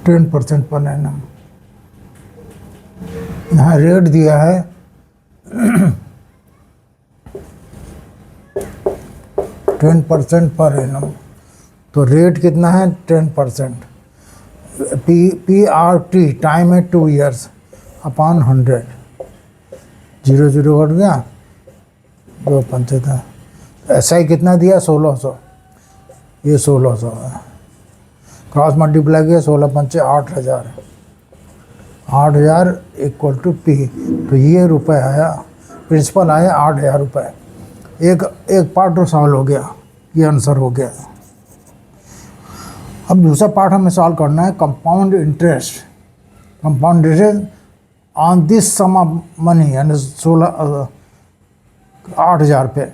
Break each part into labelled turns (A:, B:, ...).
A: 10% per annum. यहाँ rate दिया है 10% पर एनम, तो रेट कितना है 10%। पी आर टी टाइम है 2 ईयर्स अपॉन 100, 0 0 कट गया, 2 पंचे था। एस आई कितना दिया 1600, ये 1600 है, क्रॉस मल्टीप्लाई किया 16 पंचे 8000, 8000 इक्वल टू पी, तो ये रुपए आया, प्रिंसिपल आया 8000 रुपये। एक पार्ट तो सॉल्व हो गया, ये आंसर हो गया। अब दूसरा पार्ट हमें सॉल्व करना है compound interest. Compound interest on this sum of money यानी 8000 पे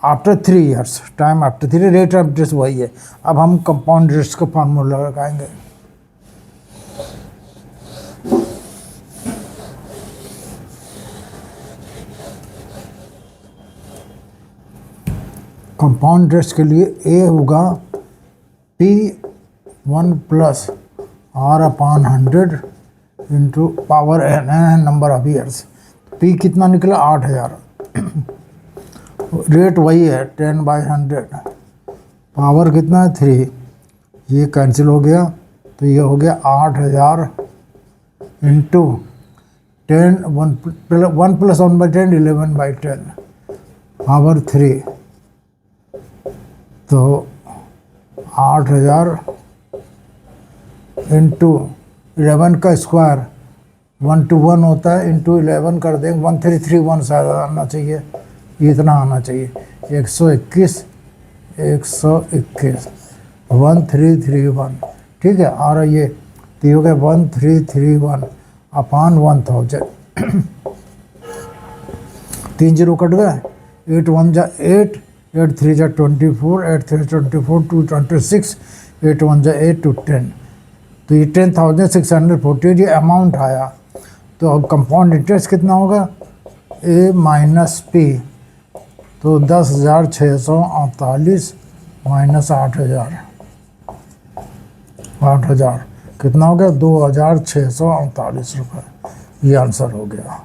A: after 3 years, time after 3, rate of interest वही है। अब हम कंपाउंड इंटरेस्ट का फॉर्मूला लगाएंगे। कंपाउंड इंटरेस्ट के लिए ए होगा P1 plus R upon 100 into power N number of years. P कितना निकला 8000, रेट वही है 10/100, पावर कितना है 3, ये कैंसिल हो गया, तो ये हो गया 8000 इंटू 10, 1 प्लस 1/10 11/10 पावर 3, तो 8000 इंटू 11 का स्क्वायर 1 to 1 होता है, इंटू 11 कर देंगे 1331 शायद आना चाहिए, ये इतना आना चाहिए 121 1331, ठीक है। और ये तो हो गया 1331 अपॉन 1000, 3 0 कट गए, 8 1 जा 8, 8 3 जा 24, 8 3 24, 2 26, 8 1 जा 8 2 10, तो ये 10,648 ये अमाउंट आया। तो अब कंपाउंड इंटरेस्ट कितना होगा ए माइनस पी, तो 10,648 माइनस 8,000 कितना हो गया 2,648 रुपये, ये आंसर हो गया।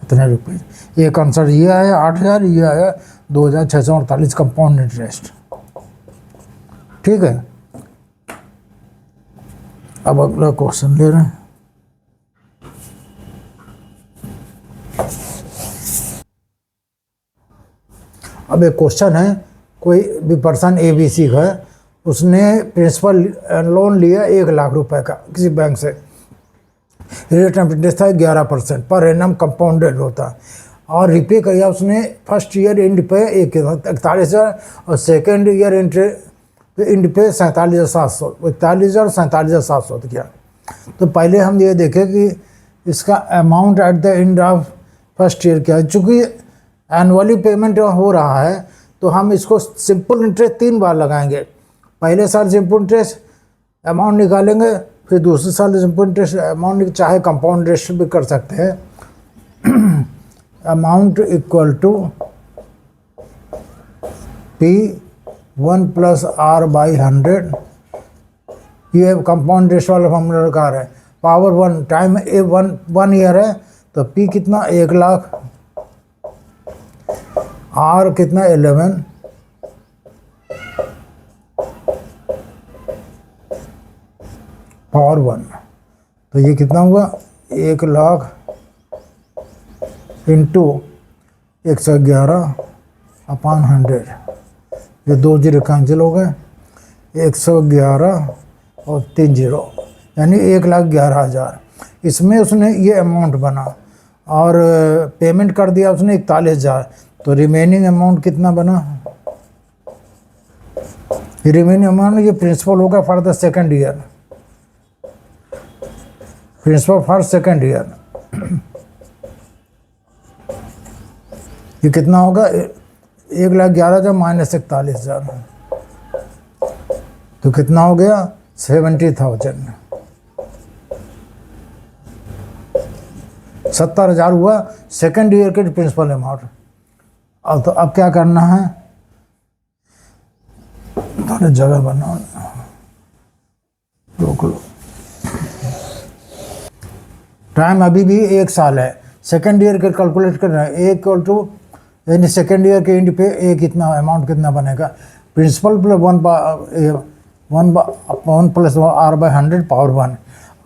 A: इतने रुपये, एक आंसर ये आया 8000, ये आया 2,648 कंपाउंड इंटरेस्ट, ठीक है। अब अगला क्वेश्चन ले रहे हैं। अब एक क्वेश्चन है, कोई भी पर्सन ABC का है, उसने प्रिंसिपल लोन लिया 1 लाख रुपए का किसी बैंक से, रेट ऑफ इंटरेस्ट था 11% पर एनम कंपाउंडेड होता है, और रिपे किया उसने फर्स्ट ईयर एंड पे 41,000 और सेकेंड ईयर एंड पे 47,700, 41,000 और 47,700 किया। तो पहले हम ये देखें कि इसका amount at the end of first year क्या है। चूँकि एनुअली पेमेंट हो रहा है, तो हम इसको सिंपल इंटरेस्ट 3 बार लगाएंगे। पहले साल सिंपल इंटरेस्ट अमाउंट निकालेंगे, फिर दूसरे साल सिंपल इंटरेस्ट अमाउंट, चाहे कंपाउंड इंटरेस्ट भी कर सकते हैं। Amount equal to P1 plus R/100, ये कंपाउंड इंटरेस्ट वाला फॉर्मूला लगा रहे हैं। पावर 1 टाइम ए 1 ईयर है, तो P कितना 1 लाख, R कितना 11, पावर 1, तो ये कितना हुआ 1 लाख इंटू 111 अपॉन 100, ये 2 0 कैंसिल हो गए, 111 और 3 0 यानी 1,11,000। इसमें उसने ये अमाउंट बना और पेमेंट कर दिया उसने 41,000, तो रिमेनिंग अमाउंट कितना बना, रिमेनिंग अमाउंट ये प्रिंसिपल होगा for the second year, principal for second year. ये कितना होगा 1,11,000 माइनस 41,000, तो कितना हो गया 70,000, 70,000 हुआ सेकेंड ईयर के प्रिंसिपल अमाउंट। अब तो अब क्या करना है, थोड़ी जगह बनाओ, रोक लो। टाइम अभी भी 1 साल है। सेकेंड ईयर के कैलकुलेट कर रहे हैं, ए इक्वल टू यानी सेकेंड ईयर के एंड पे ए कितना अमाउंट कितना बनेगा, principal plus 1 plus R/100 power 1।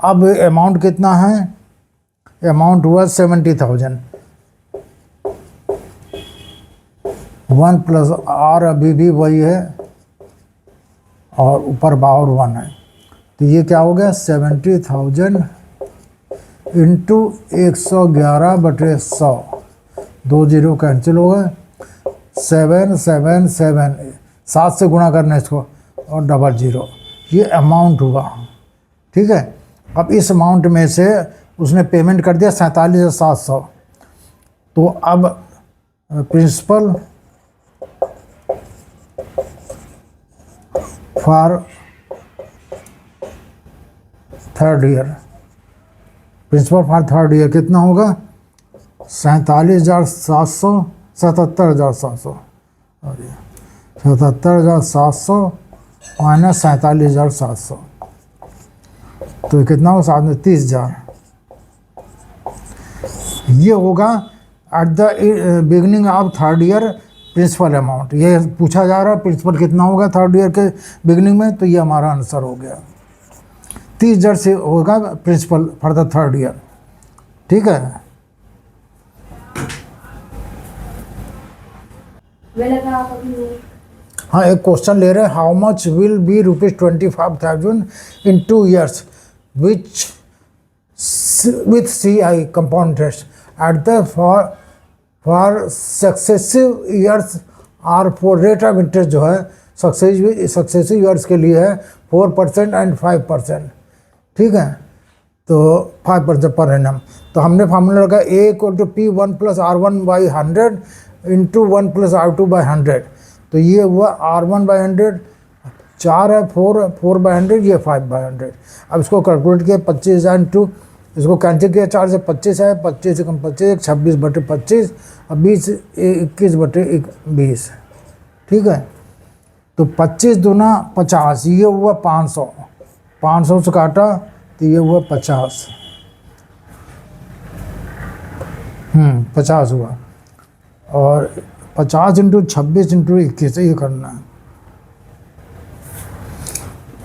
A: अब अमाउंट कितना है, अमाउंट हुआ 70,000, 1 प्लस R अभी भी वही है और ऊपर पावर 1 है, तो ये क्या हो गया 70,000 इंटू 111/100, 2 जीरो कैंसिल हो गए, 777, 7 से गुणा करना इसको और 00, ये अमाउंट हुआ। ठीक है, अब इस अमाउंट में से उसने पेमेंट कर दिया 47,700, तो अब principal for third year, principal for third year कितना होगा 47,700, 77,700, 77,700 माइनस 47,700, तो ये कितना हो साथ में 30,000। ये होगा at the beginning of third year principal amount. ये पूछा जा रहा है प्रिंसिपल कितना होगा थर्ड ईयर के बिगनिंग में, तो ये हमारा आंसर हो गया 30,000 से होगा principal for the third year. ठीक है, हाँ एक क्वेश्चन ले रहे हैं, how much will be ₹25,000 in 2 years विच with CI compound interest at the for successive years और for rate of interest जो है सक्सेसिव ईयर्स के लिए है 4% एंड 5%। ठीक है, तो 5% पर एनम। तो हमने फार्मूला लगा A equal to P1 plus R1/100 into 1 plus R2/100, तो ये हुआ R1/100, 4 है, 4/100, ये 5/100। अब इसको कैलकुलेट किया 25,000 इंटू, इसको कैंसिल किया 4 से 25 है, 25 से कम 25, 26/25 और 20 21/20। ठीक है, तो 25 दूना 50, ये हुआ 500, 500 से काटा तो ये हुआ 50, 50 हुआ, और 50 इंटू 26 इंटू 21 ये करना है।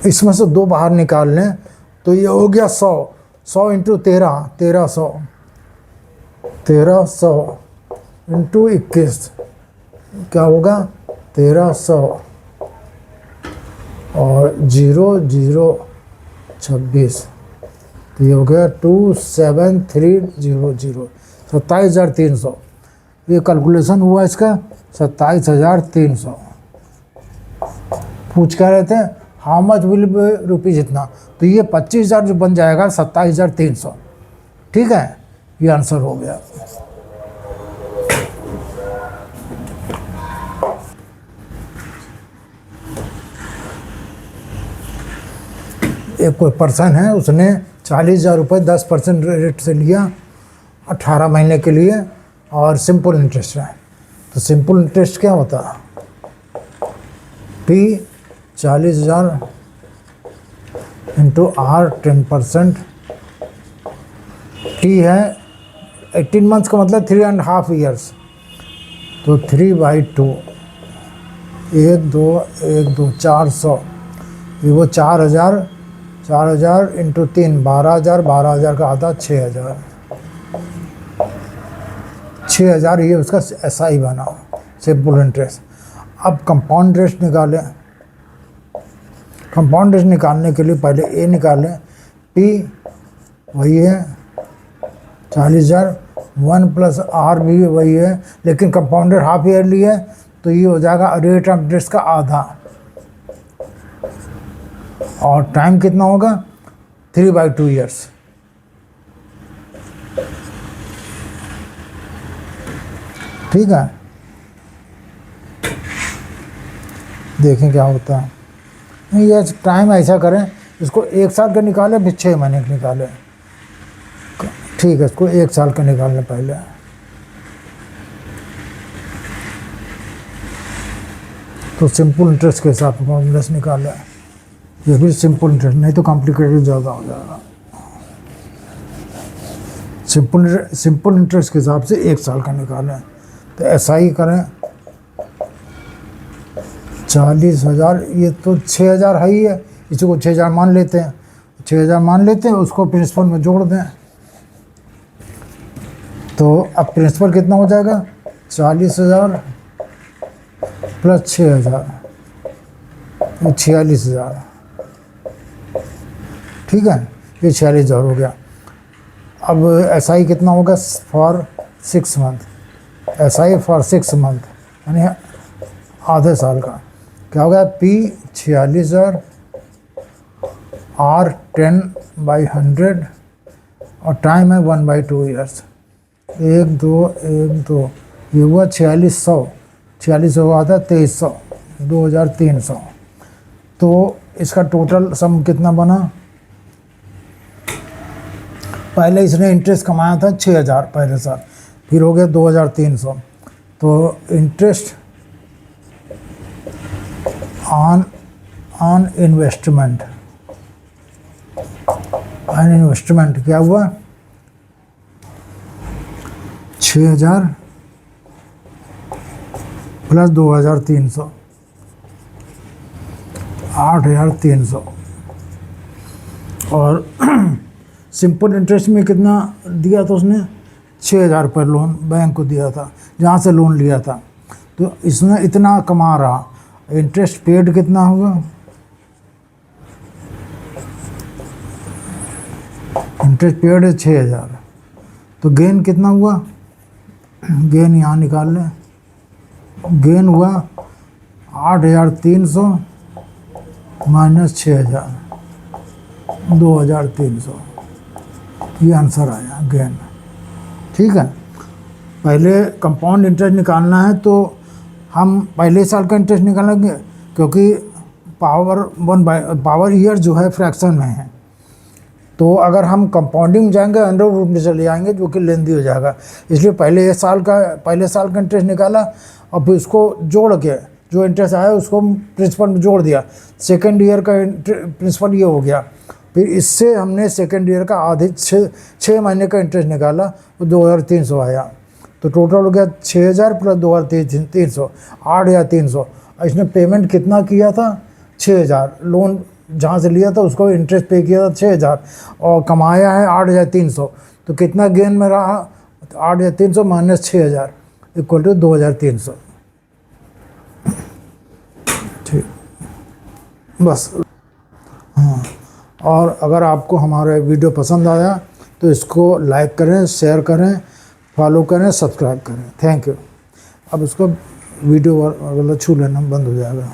A: इसमें से 2 बाहर निकाल लें तो ये हो गया 100, 100 इंटू 13, 1300 इंटू 21 क्या होगा 1300 और 0 0 26, तो ये हो गया 27300, 27,300। ये कैलकुलेशन हुआ इसका 27,300। पूछ क्या रहे थे how much will B rupees इतना, तो ये 25,000 जो बन जाएगा 27,300। ठीक है, ये आंसर हो गया। एक कोई पर्सन है, उसने 40,000 रुपये 10% रेट से लिया 18 महीने के लिए और सिंपल इंटरेस्ट है। तो सिंपल इंटरेस्ट क्या होता है, P 40,000 इंटू R 10%, T है 18 मंथ्स का मतलब 3.5 ईयर्स, तो 3/2, 1 2 1 2 400, ये वो 4,000 इंटू 3 12,000, 12,000 का आधा 6,000, 6,000 ये उसका SI बना सिंपल इंटरेस्ट। अब कंपाउंड इंटरेस्ट निकालें, कंपाउंड इंटरेस्ट निकालने के लिए पहले A निकालें, P वही है 40,000, 1 प्लस R भी वही है, लेकिन कंपाउंडेड हाफ ईयरली है तो ये हो जाएगा रेट ऑफ इंटरेस्ट का आधा, और टाइम कितना होगा 3/2 ईयर्स। ठीक है, देखें क्या होता है। नहीं ये टाइम ऐसा करें, इसको 1 साल का निकालें फिर 6 महीने का निकालें। ठीक है, इसको 1 साल का निकालने पहले, तो सिंपल इंटरेस्ट के हिसाब से इंटरेस्ट निकालें, ये भी सिंपल इंटरेस्ट, नहीं तो कॉम्प्लिकेटेड ज़्यादा हो जाएगा। सिंपल इंटरेस्ट के हिसाब से 1 साल का निकालें तो SI करें 40,000, ये तो 6,000 है ही है, इसी को 6,000 मान लेते हैं, 6,000 मान लेते हैं, उसको प्रिंसिपल में जोड़ दें। तो अब प्रिंसिपल कितना हो जाएगा, 40,000 प्लस 6,000, 46,000, ठीक है, ये 46,000 हो गया। अब SI कितना होगा for 6 month, SI for 6 month यानी आधे साल का, क्या हो गया, P 46,000 R 10/100 और टाइम है 1/2 ईयर्स, 1 2 ये हुआ 4600, 4600 हुआ था 2300, 2300। तो इसका टोटल सम कितना बना, पहले इसने इंटरेस्ट कमाया था 6,000 पहले साल, फिर हो गया 2,300। तो इंटरेस्ट ऑन इन्वेस्टमेंट क्या हुआ, 6,000 प्लस 2,300, 8,300। और सिंपल इंटरेस्ट में कितना दिया था उसने, 6,000 पर लोन बैंक को दिया था जहाँ से लोन लिया था, तो इसने इतना कमा रहा, इंटरेस्ट पेड कितना होगा, इंटरेस्ट पेड है 6,000, तो गेन कितना हुआ, गेन यहाँ निकाल लें, गेन हुआ 8,300 माइनस 6,000, 2,300, ये आंसर आया गेन, ठीक है। पहले कंपाउंड इंटरेस्ट निकालना है तो हम पहले साल का इंटरेस्ट निकालेंगे, क्योंकि पावर ईयर जो है फ्रैक्शन में है, तो अगर हम कंपाउंडिंग में जाएंगे अंडर रूट में चले जाएंगे जो कि लेंदी हो जाएगा, इसलिए पहले साल का इंटरेस्ट निकाला और फिर उसको जोड़ के जो इंटरेस्ट आया उसको प्रिंसिपल में जोड़ दिया, सेकेंड ईयर का प्रिंसिपल ये हो गया, फिर इससे हमने सेकेंड ईयर का आधे 6 महीने का इंटरेस्ट निकाला तो 2,300 आया, तो टोटल हो गया 6,000 प्लस 2,300, 8,300। इसने पेमेंट कितना किया था, 6,000, लोन जहाँ से लिया था उसको इंटरेस्ट पे किया था 6,000 और कमाया है 8,300, तो कितना गेन में रहा, 8,300 माइनस 6,000 इक्वल टू 2,300, ठीक, बस। हाँ, और अगर आपको हमारा वीडियो पसंद आया तो इसको लाइक करें, शेयर करें, फॉलो करें, सब्सक्राइब करें, थैंक यू। अब इसको वीडियो वाला छू लेना बंद हो जाएगा।